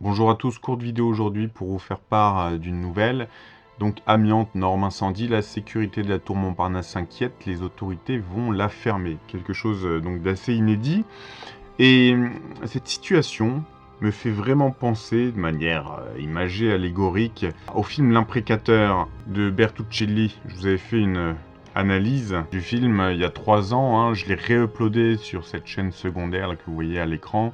Bonjour à tous, courte vidéo aujourd'hui pour vous faire part d'une nouvelle. Donc amiante, norme incendie, la sécurité de la tour Montparnasse s'inquiète, les autorités vont la fermer. Quelque chose donc d'assez inédit. Et cette situation me fait vraiment penser de manière imagée, allégorique, au film L'Imprécateur de Bertuccelli. Je vous avais fait une analyse du film il y a 3 ans, hein. Je l'ai réuploadé sur cette chaîne secondaire là, que vous voyez à l'écran,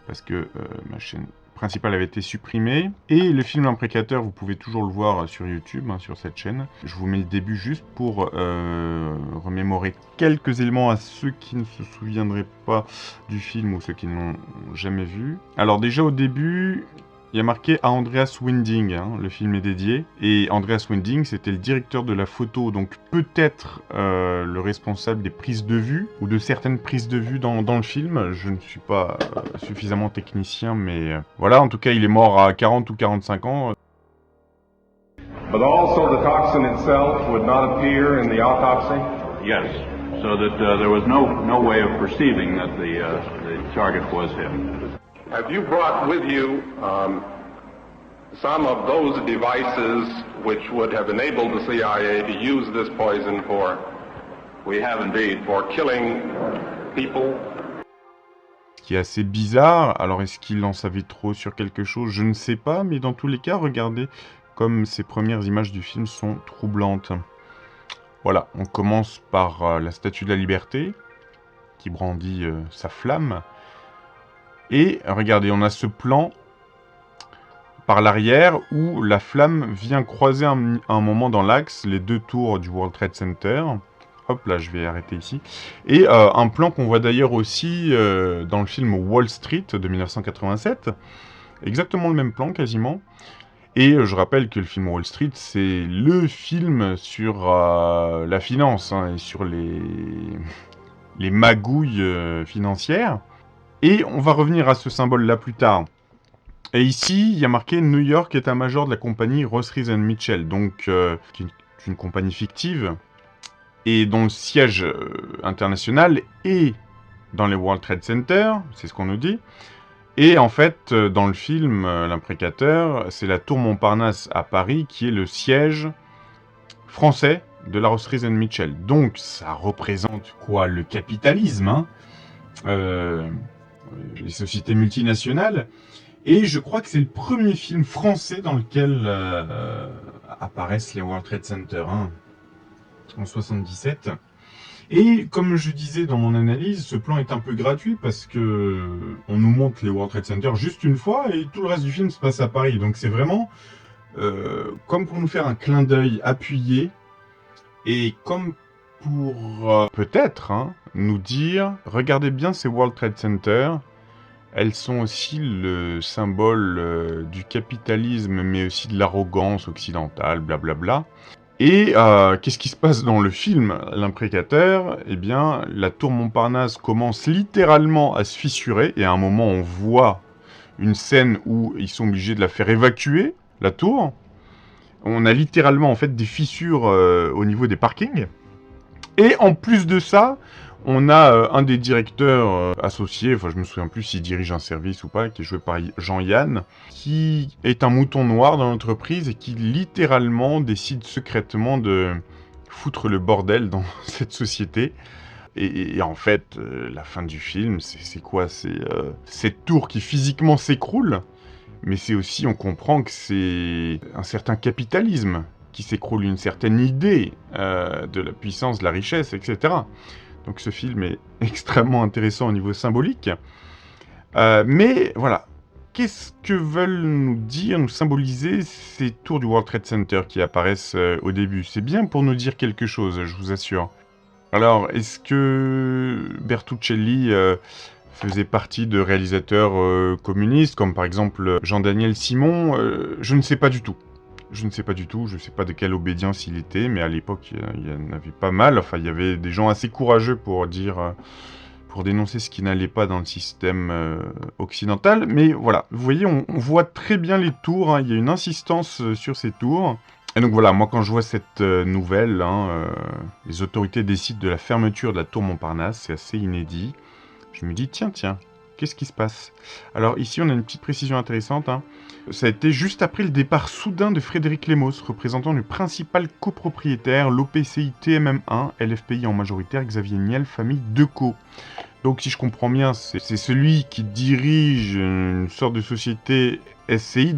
parce que ma chaîne principale avait été supprimée. Et le film L'Imprécateur, vous pouvez toujours le voir sur YouTube, hein, sur cette chaîne. Je vous mets le début juste pour remémorer quelques éléments à ceux qui ne se souviendraient pas du film ou ceux qui ne l'ont jamais vu. Alors déjà au début, il y a marqué à Andreas Winding, hein, le film est dédié. Et Andreas Winding, c'était le directeur de la photo, donc peut-être le responsable des prises de vue, ou de certaines prises de vue dans le film. Je ne suis pas suffisamment technicien, mais voilà, en tout cas, il est mort à 40 ou 45 ans. But also the toxin itself would not appear in the autopsy? Yes, so that there was no way of perceiving that the target was him. Have you brought with you some of those devices which would have enabled the CIA to use this poison for? We have indeed. For killing people? Ce qui est assez bizarre. Alors, est-ce qu'il en savait trop sur quelque chose? Je ne sais pas, mais dans tous les cas, regardez comme ces premières images du film sont troublantes. Voilà, on commence par la Statue de la Liberté, qui brandit sa flamme. Et regardez, on a ce plan par l'arrière où la flamme vient croiser un moment dans l'axe les deux tours du World Trade Center. Hop, là, je vais arrêter ici. Et un plan qu'on voit d'ailleurs aussi dans le film Wall Street de 1987. Exactement le même plan, quasiment. Et je rappelle que le film Wall Street, c'est le film sur la finance, hein, et sur les magouilles financières. Et on va revenir à ce symbole-là plus tard. Et ici, il y a marqué New York état-major de la compagnie Ross Rees Mitchell, donc qui est une compagnie fictive, et dont le siège international est dans les World Trade Center, c'est ce qu'on nous dit. Et en fait, dans le film L'Imprécateur, c'est la tour Montparnasse à Paris qui est le siège français de la Ross Rees Mitchell. Donc, ça représente quoi? Le capitalisme, hein, les sociétés multinationales. Et je crois que c'est le premier film français dans lequel apparaissent les World Trade Center, hein, en 77. Et comme je disais dans mon analyse, ce plan est un peu gratuit parce que on nous montre les World Trade Center juste une fois et tout le reste du film se passe à Paris. Donc c'est vraiment comme pour nous faire un clin d'œil appuyé et comme pour peut-être nous dire, regardez bien ces World Trade Center, elles sont aussi le symbole du capitalisme mais aussi de l'arrogance occidentale, blablabla. Et qu'est-ce qui se passe dans le film L'Imprécateur? Eh bien, la tour Montparnasse commence littéralement à se fissurer, et à un moment, on voit une scène où ils sont obligés de la faire évacuer, la tour. On a littéralement, en fait, des fissures au niveau des parkings. Et en plus de ça, on a un des directeurs associés, enfin je me souviens plus s'il dirige un service ou pas, qui est joué par Jean-Yann, qui est un mouton noir dans l'entreprise et qui littéralement décide secrètement de foutre le bordel dans cette société. Et en fait, la fin du film, c'est quoi? C'est cette tour qui physiquement s'écroule, mais c'est aussi, on comprend que c'est un certain capitalisme qui s'écroule, une certaine idée de la puissance, de la richesse, etc. Donc ce film est extrêmement intéressant au niveau symbolique. Mais voilà, qu'est-ce que veulent nous dire, nous symboliser ces tours du World Trade Center qui apparaissent au début? C'est bien pour nous dire quelque chose, je vous assure. Alors, est-ce que Bertuccelli faisait partie de réalisateurs communistes, comme par exemple Jean-Daniel Simon? Je ne sais pas du tout. Je ne sais pas du tout, je ne sais pas de quelle obédience il était, mais à l'époque, il y en avait pas mal. Enfin, il y avait des gens assez courageux pour dire, pour dénoncer ce qui n'allait pas dans le système occidental. Mais voilà, vous voyez, on voit très bien les tours, hein. Il y a une insistance sur ces tours. Et donc voilà, moi quand je vois cette nouvelle, les autorités décident de la fermeture de la tour Montparnasse, c'est assez inédit. Je me dis, tiens, qu'est-ce qui se passe? Alors ici, on a une petite précision intéressante, hein. Ça a été juste après le départ soudain de Frédéric Lemos, représentant le principal copropriétaire, l'OPCI TMM1, LFPI en majoritaire, Xavier Niel, famille Decaux. Donc si je comprends bien, c'est celui qui dirige une sorte de société SCI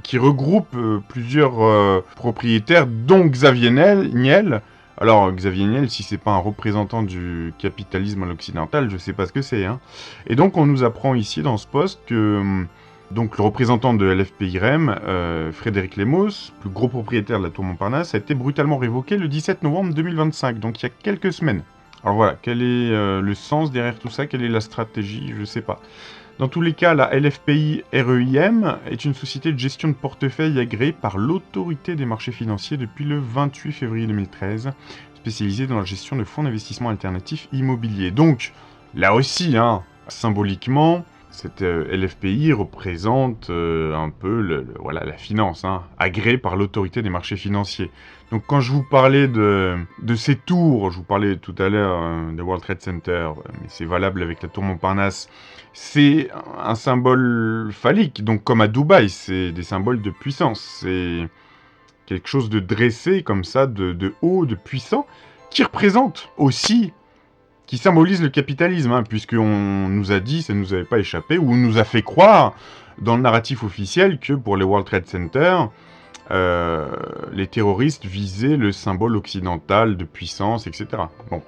qui regroupe plusieurs propriétaires, dont Xavier Niel. Alors Xavier Niel, si c'est pas un représentant du capitalisme à l'occidental, je sais pas ce que c'est, hein. Et donc on nous apprend ici dans ce poste que donc le représentant de LFPI REM, Frédéric Lemos, plus gros propriétaire de la Tour Montparnasse, a été brutalement révoqué le 17 novembre 2025, donc il y a quelques semaines. Alors voilà, quel est le sens derrière tout ça? Quelle est la stratégie? Je sais pas. Dans tous les cas, la LFPI REIM est une société de gestion de portefeuille agréée par l'autorité des marchés financiers depuis le 28 février 2013, spécialisée dans la gestion de fonds d'investissement alternatifs immobiliers. Donc, là aussi, hein, symboliquement, cette LFPI représente un peu voilà, la finance, hein, agréée par l'autorité des marchés financiers. Donc quand je vous parlais de ces tours, je vous parlais tout à l'heure des World Trade Center, mais c'est valable avec la tour Montparnasse, c'est un symbole phallique. Donc comme à Dubaï, c'est des symboles de puissance. C'est quelque chose de dressé comme ça, de haut, de puissant, qui représente aussi, qui symbolise le capitalisme, hein, puisqu'on nous a dit, ça ne nous avait pas échappé, ou on nous a fait croire dans le narratif officiel que pour les World Trade Center, les terroristes visaient le symbole occidental de puissance, etc. Bon,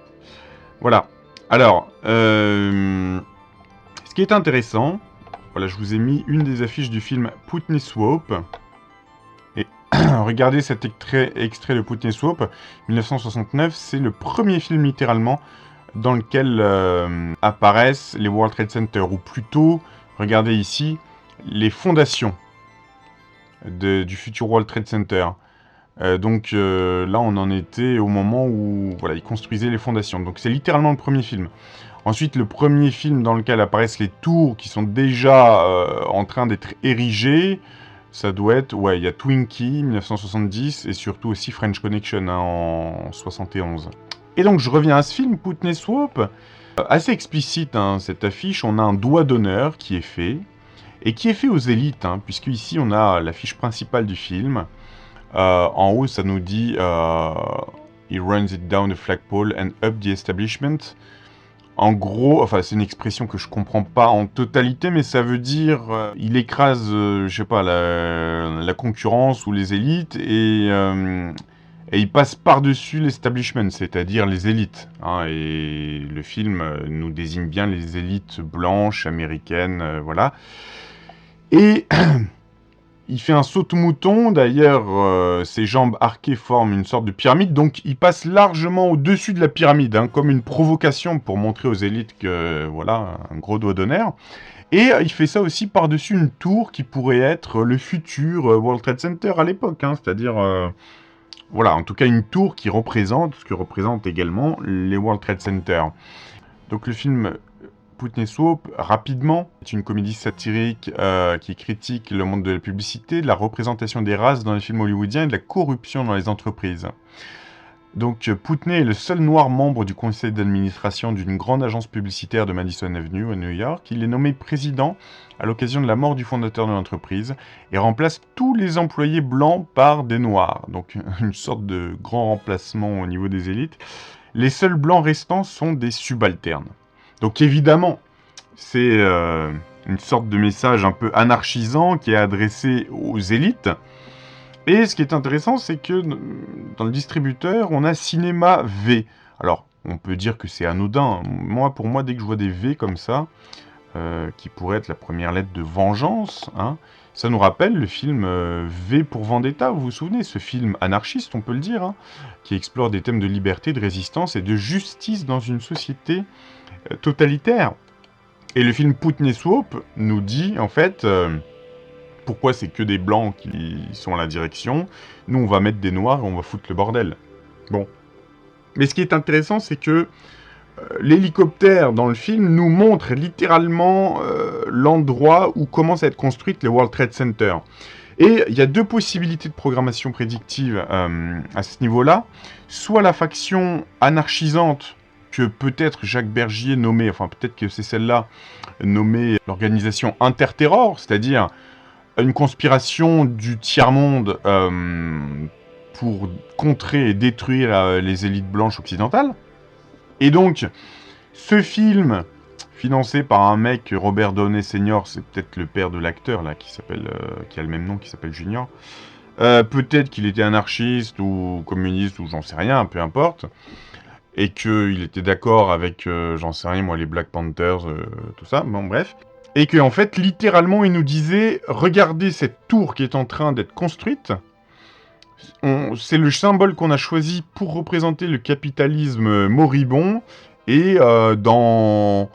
voilà. Alors, ce qui est intéressant, voilà, je vous ai mis une des affiches du film Putney Swope. Et regardez cet extrait de Putney Swope, 1969, c'est le premier film littéralement dans lequel apparaissent les World Trade Center, ou plutôt, regardez ici, les fondations du futur World Trade Center. Donc là, on en était au moment où voilà, ils construisaient les fondations. Donc c'est littéralement le premier film. Ensuite, le premier film dans lequel apparaissent les tours qui sont déjà en train d'être érigées, ça doit être, ouais, il y a Twinkie, 1970, et surtout aussi French Connection, hein, en 71. Et donc je reviens à ce film, Putney Swope, assez explicite, hein, cette affiche, on a un doigt d'honneur qui est fait, et qui est fait aux élites, hein, puisque ici on a l'affiche principale du film. En haut, ça nous dit He runs it down the flagpole and up the establishment. En gros, enfin c'est une expression que je comprends pas en totalité, mais ça veut dire il écrase, je sais pas, la concurrence ou les élites, et il passe par-dessus l'establishment, c'est-à-dire les élites, hein, et le film nous désigne bien les élites blanches, américaines, voilà. Et il fait un saut-mouton, d'ailleurs, ses jambes arquées forment une sorte de pyramide, donc il passe largement au-dessus de la pyramide, hein, comme une provocation pour montrer aux élites que, voilà, un gros doigt d'honneur. Et il fait ça aussi par-dessus une tour qui pourrait être le futur World Trade Center à l'époque, hein, c'est-à-dire, voilà, en tout cas une tour qui représente ce que représentent également les World Trade Center. Donc le film Putney Swope, rapidement, est une comédie satirique qui critique le monde de la publicité, de la représentation des races dans les films hollywoodiens et de la corruption dans les entreprises. Donc Putney est le seul noir membre du conseil d'administration d'une grande agence publicitaire de Madison Avenue à New York. Il est nommé président à l'occasion de la mort du fondateur de l'entreprise et remplace tous les employés blancs par des noirs. Donc une sorte de grand remplacement au niveau des élites. Les seuls blancs restants sont des subalternes. Donc évidemment, c'est une sorte de message un peu anarchisant qui est adressé aux élites. Et ce qui est intéressant, c'est que dans le distributeur, on a Cinéma V. Alors, on peut dire que c'est anodin. Pour moi, dès que je vois des V comme ça, qui pourraient être la première lettre de vengeance, hein, ça nous rappelle le film V pour Vendetta, vous vous souvenez, ce film anarchiste, on peut le dire, hein, qui explore des thèmes de liberté, de résistance et de justice dans une société totalitaire. Et le film Putney Swope nous dit, en fait, pourquoi c'est que des blancs qui sont à la direction. Nous, on va mettre des noirs et on va foutre le bordel. Bon. Mais ce qui est intéressant, c'est que l'hélicoptère dans le film nous montre littéralement l'endroit où commencent à être construites les World Trade Center. Et il y a deux possibilités de programmation prédictive à ce niveau-là. Soit la faction anarchisante que peut-être Jacques Bergier nommait, enfin peut-être que c'est celle-là, nommée l'organisation Interterror, c'est-à-dire une conspiration du tiers-monde pour contrer et détruire les élites blanches occidentales. Et donc, ce film, financé par un mec, Robert Downey Sr., c'est peut-être le père de l'acteur, là, qui a le même nom, qui s'appelle Junior. Peut-être qu'il était anarchiste ou communiste ou j'en sais rien, peu importe. Et qu'il était d'accord avec, j'en sais rien, moi, les Black Panthers, tout ça, bon bref. Et qu'en fait, littéralement, il nous disait, regardez cette tour qui est en train d'être construite. C'est le symbole qu'on a choisi pour représenter le capitalisme moribond. Et dans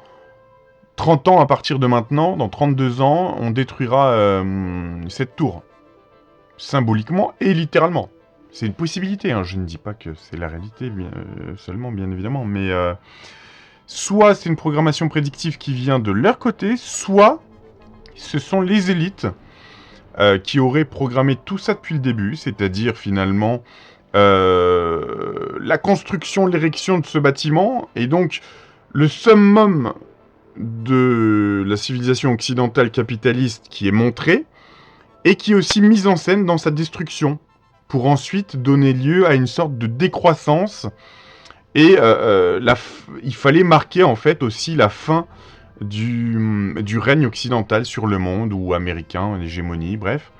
30 ans à partir de maintenant, dans 32 ans, on détruira cette tour. Symboliquement et littéralement. C'est une possibilité, hein. Je ne dis pas que c'est la réalité seulement, bien évidemment, mais soit c'est une programmation prédictive qui vient de leur côté, soit ce sont les élites qui auraient programmé tout ça depuis le début, c'est-à-dire finalement la construction, l'érection de ce bâtiment, et donc le summum de la civilisation occidentale capitaliste qui est montré, et qui est aussi mise en scène dans sa destruction, pour ensuite donner lieu à une sorte de décroissance. Et il fallait marquer en fait aussi la fin du règne occidental sur le monde, ou américain, l'hégémonie, bref.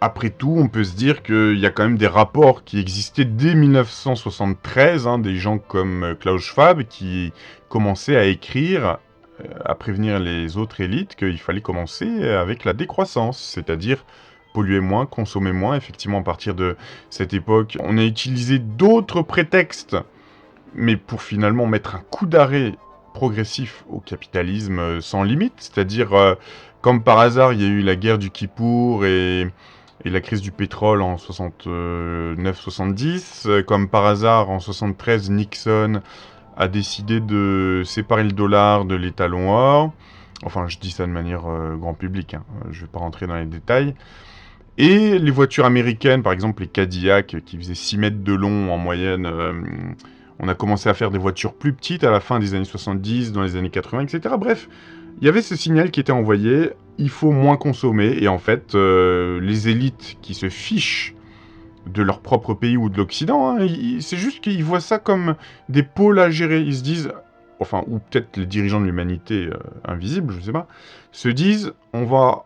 Après tout, on peut se dire qu'il y a quand même des rapports qui existaient dès 1973, des gens comme Klaus Schwab qui commençaient à écrire, à prévenir les autres élites qu'il fallait commencer avec la décroissance, c'est-à-dire polluer moins, consommer moins. Effectivement, à partir de cette époque, on a utilisé d'autres prétextes, mais pour finalement mettre un coup d'arrêt progressif au capitalisme sans limite, c'est-à-dire, comme par hasard, il y a eu la guerre du Kippour et la crise du pétrole en 69-70, comme par hasard, en 73, Nixon a décidé de séparer le dollar de l'étalon or. Enfin, je dis ça de manière grand public, je ne vais pas rentrer dans les détails. Et les voitures américaines, par exemple les Cadillac, qui faisaient 6 mètres de long en moyenne, on a commencé à faire des voitures plus petites à la fin des années 70, dans les années 80, etc. Bref, il y avait ce signal qui était envoyé, il faut moins consommer, et en fait, les élites qui se fichent de leur propre pays ou de l'Occident, c'est juste qu'ils voient ça comme des pôles à gérer. Ils se disent, enfin, ou peut-être les dirigeants de l'humanité invisibles, je sais pas, se disent, on va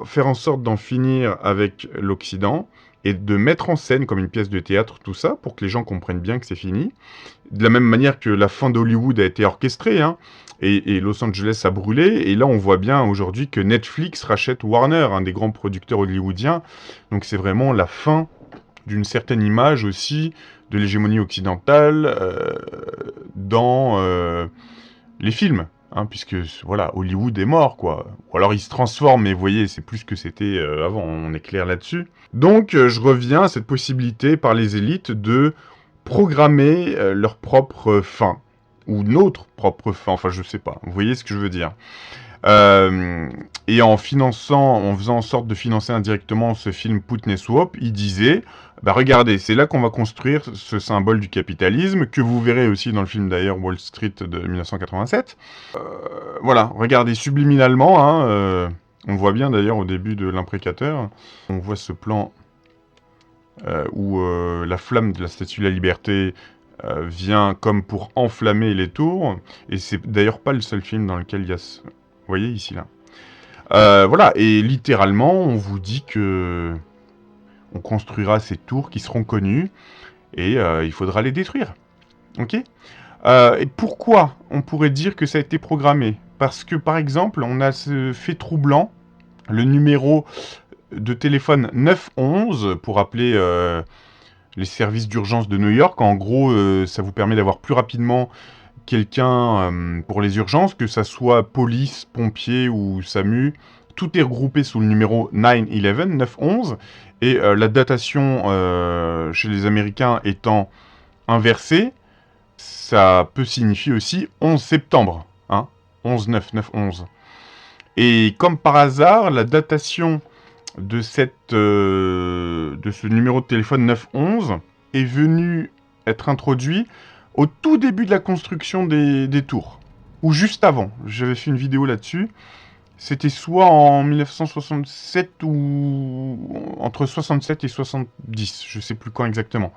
faire en sorte d'en finir avec l'Occident et de mettre en scène comme une pièce de théâtre tout ça pour que les gens comprennent bien que c'est fini. De la même manière que la fin d'Hollywood a été orchestrée, et Los Angeles a brûlé, et là on voit bien aujourd'hui que Netflix rachète Warner, un des grands producteurs hollywoodiens, donc c'est vraiment la fin d'une certaine image aussi de l'hégémonie occidentale dans les films. Puisque, voilà, Hollywood est mort, quoi. Ou alors il se transforme, mais vous voyez, c'est plus ce que c'était avant, on est clair là-dessus. Donc, je reviens à cette possibilité par les élites de programmer leur propre fin. Ou notre propre fin, enfin, je sais pas. Vous voyez ce que je veux dire. Et en faisant en sorte de financer indirectement ce film Putney Swap, il disait, regardez, c'est là qu'on va construire ce symbole du capitalisme, que vous verrez aussi dans le film d'ailleurs Wall Street de 1987. Voilà, regardez subliminalement, on voit bien d'ailleurs au début de l'imprécateur, on voit ce plan où la flamme de la Statue de la Liberté vient comme pour enflammer les tours, et c'est d'ailleurs pas le seul film dans lequel il y a ce... Vous voyez, ici, là. Voilà, et littéralement, on vous dit que on construira ces tours qui seront connues, et il faudra les détruire. Ok ? Et pourquoi on pourrait dire que ça a été programmé ? Parce que, par exemple, on a ce fait troublant, le numéro de téléphone 911, pour appeler les services d'urgence de New York. En gros, ça vous permet d'avoir plus rapidement quelqu'un pour les urgences, que ça soit police, pompiers ou SAMU. Tout est regroupé sous le numéro 911, 911, et la datation chez les Américains étant inversée, ça peut signifier aussi 11 septembre, 11-9-9-11. Et comme par hasard, la datation de ce numéro de téléphone 911 est venue être introduit au tout début de la construction des tours. Ou juste avant. J'avais fait une vidéo là-dessus. C'était soit en 1967 ou entre 67 et 70. Je ne sais plus quand exactement.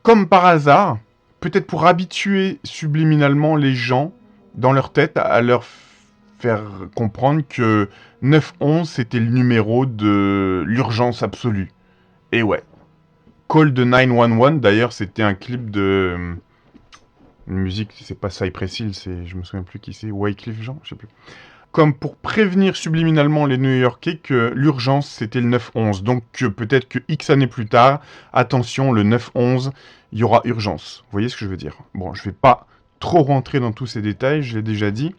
Comme par hasard, peut-être pour habituer subliminalement les gens dans leur tête à leur faire comprendre que 911 c'était le numéro de l'urgence absolue. Et ouais. Call de 911, d'ailleurs c'était un clip de... Une musique, c'est pas Cypress Hill, c'est... Je me souviens plus qui c'est, Wyclef Jean, je sais plus. Comme pour prévenir subliminalement les New-Yorkais que l'urgence c'était le 911. Donc peut-être que X années plus tard, attention, le 911, il y aura urgence. Vous voyez ce que je veux dire? Bon, je vais pas trop rentrer dans tous ces détails, je l'ai déjà dit.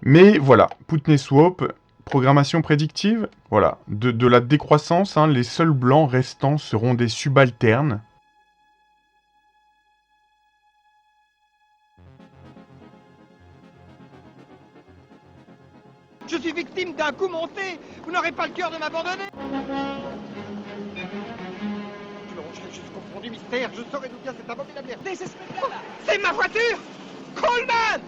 Mais voilà, Putney Swope, programmation prédictive, voilà. De la décroissance, hein, les seuls blancs restants seront des subalternes. Je suis victime d'un coup monté. Vous n'aurez pas le cœur de m'abandonner. Je suis confondu, mystère. Je saurai d'où vient cette abominable merde. C'est ma voiture, Coleman.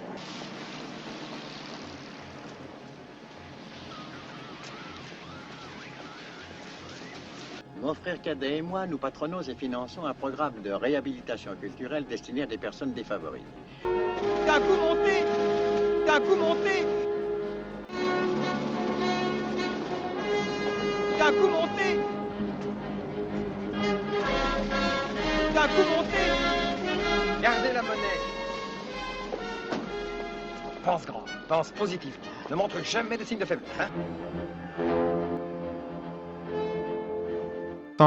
Mon frère cadet et moi, nous patronnons et finançons un programme de réhabilitation culturelle destiné à des personnes défavorisées. D'un coup monté. D'un coup monté. D'un coup monté. D'un coup monté. Gardez la monnaie. Pense grand, pense positif. Ne montre jamais de signe de faiblesse, hein.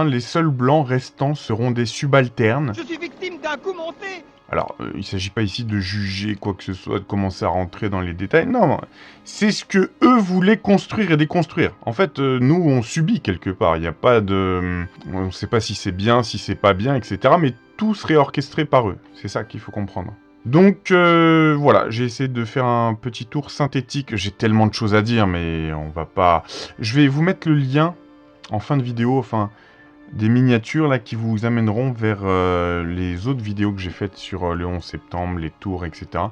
Les seuls blancs restants seront des subalternes. Je suis victime d'un coup monté. Alors, il ne s'agit pas ici de juger quoi que ce soit, de commencer à rentrer dans les détails. Non, c'est ce que eux voulaient construire et déconstruire. En fait, nous, on subit quelque part. Il n'y a pas de... On ne sait pas si c'est bien, si c'est pas bien, etc. Mais tout serait orchestré par eux. C'est ça qu'il faut comprendre. Donc, voilà, j'ai essayé de faire un petit tour synthétique. J'ai tellement de choses à dire, mais on va pas... Je vais vous mettre le lien en fin de vidéo, enfin... des miniatures là qui vous amèneront vers les autres vidéos que j'ai faites sur le 11 septembre, les tours, etc.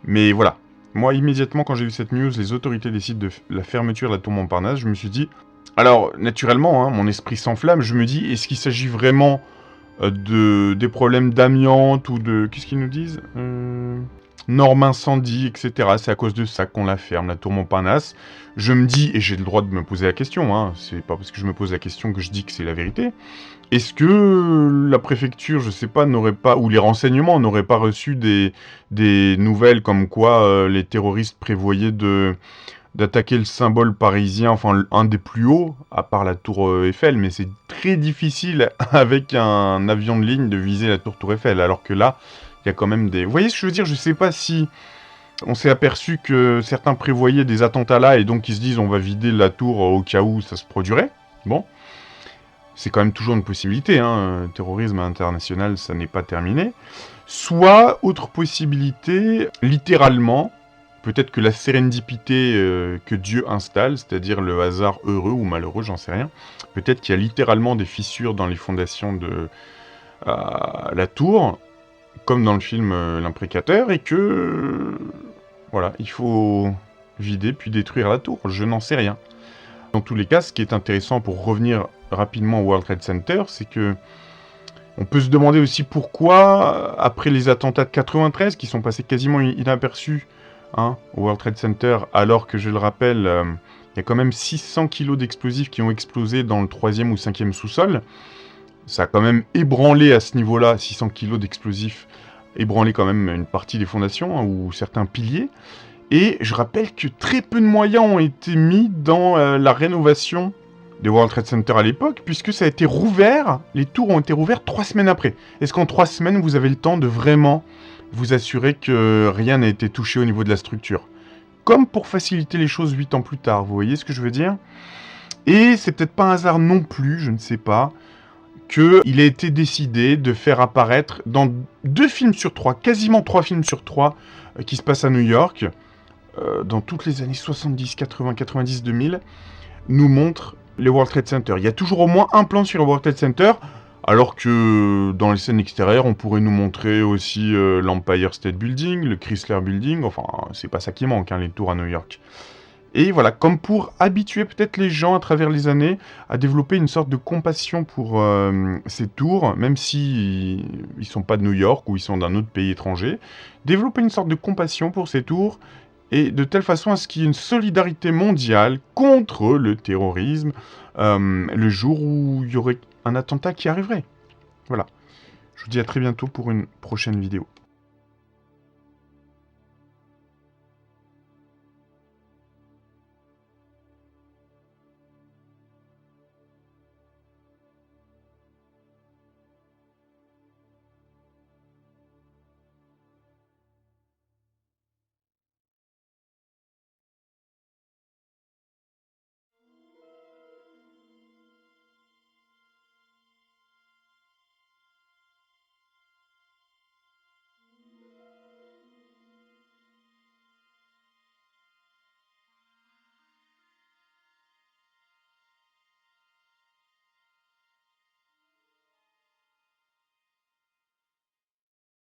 Mais voilà, moi immédiatement quand j'ai vu cette news, les autorités décident de la fermeture de la tour Montparnasse, je me suis dit, alors naturellement, hein, mon esprit s'enflamme, je me dis, est-ce qu'il s'agit vraiment des problèmes d'amiante ou de... Qu'est-ce qu'ils nous disent normes incendie, etc. C'est à cause de ça qu'on la ferme, la tour Montparnasse. Je me dis, et j'ai le droit de me poser la question, hein, c'est pas parce que je me pose la question que je dis que c'est la vérité, est-ce que la préfecture, je sais pas, n'aurait pas, ou les renseignements n'auraient pas reçu des nouvelles comme quoi les terroristes prévoyaient d'attaquer le symbole parisien, enfin un des plus hauts, à part la tour Eiffel, mais c'est très difficile avec un avion de ligne de viser la tour Eiffel, alors que là, il y a quand même des... Vous voyez ce que je veux dire? Je sais pas si on s'est aperçu que certains prévoyaient des attentats là, et donc ils se disent on va vider la tour au cas où ça se produirait. Bon. C'est quand même toujours une possibilité, hein. Terrorisme international, ça n'est pas terminé. Soit, autre possibilité, littéralement, peut-être que la sérendipité que Dieu installe, c'est-à-dire le hasard heureux ou malheureux, j'en sais rien, peut-être qu'il y a littéralement des fissures dans les fondations de la tour, comme dans le film L'Imprécateur, et que... voilà, il faut vider puis détruire la tour, je n'en sais rien. Dans tous les cas, ce qui est intéressant pour revenir rapidement au World Trade Center, c'est que on peut se demander aussi pourquoi, après les attentats de 93, qui sont passés quasiment inaperçus hein, au World Trade Center, alors que, je le rappelle, il y a quand même 600 kilos d'explosifs qui ont explosé dans le 3e ou 5e sous-sol. Ça a quand même ébranlé à ce niveau-là, 600 kilos d'explosifs, ébranlé quand même une partie des fondations, hein, ou certains piliers. Et je rappelle que très peu de moyens ont été mis dans la rénovation des World Trade Center à l'époque, puisque ça a été rouvert, les tours ont été rouverts 3 semaines après. Est-ce qu'en 3 semaines, vous avez le temps de vraiment vous assurer que rien n'a été touché au niveau de la structure? Comme pour faciliter les choses 8 ans plus tard, vous voyez ce que je veux dire? Et c'est peut-être pas un hasard non plus, je ne sais pas, qu'il a été décidé de faire apparaître dans 2 films sur 3, quasiment 3 films sur 3, qui se passent à New York, dans toutes les années 70, 80, 90, 2000, nous montre les World Trade Center. Il y a toujours au moins un plan sur le World Trade Center. Alors que dans les scènes extérieures, on pourrait nous montrer aussi l'Empire State Building, le Chrysler Building, enfin, c'est pas ça qui manque, hein, les tours à New York. Et voilà, comme pour habituer peut-être les gens à travers les années à développer une sorte de compassion pour ces tours, même si ils sont pas de New York ou ils sont d'un autre pays étranger, développer une sorte de compassion pour ces tours et de telle façon à ce qu'il y ait une solidarité mondiale contre le terrorisme le jour où il y aurait un attentat qui arriverait. Voilà. Je vous dis à très bientôt pour une prochaine vidéo.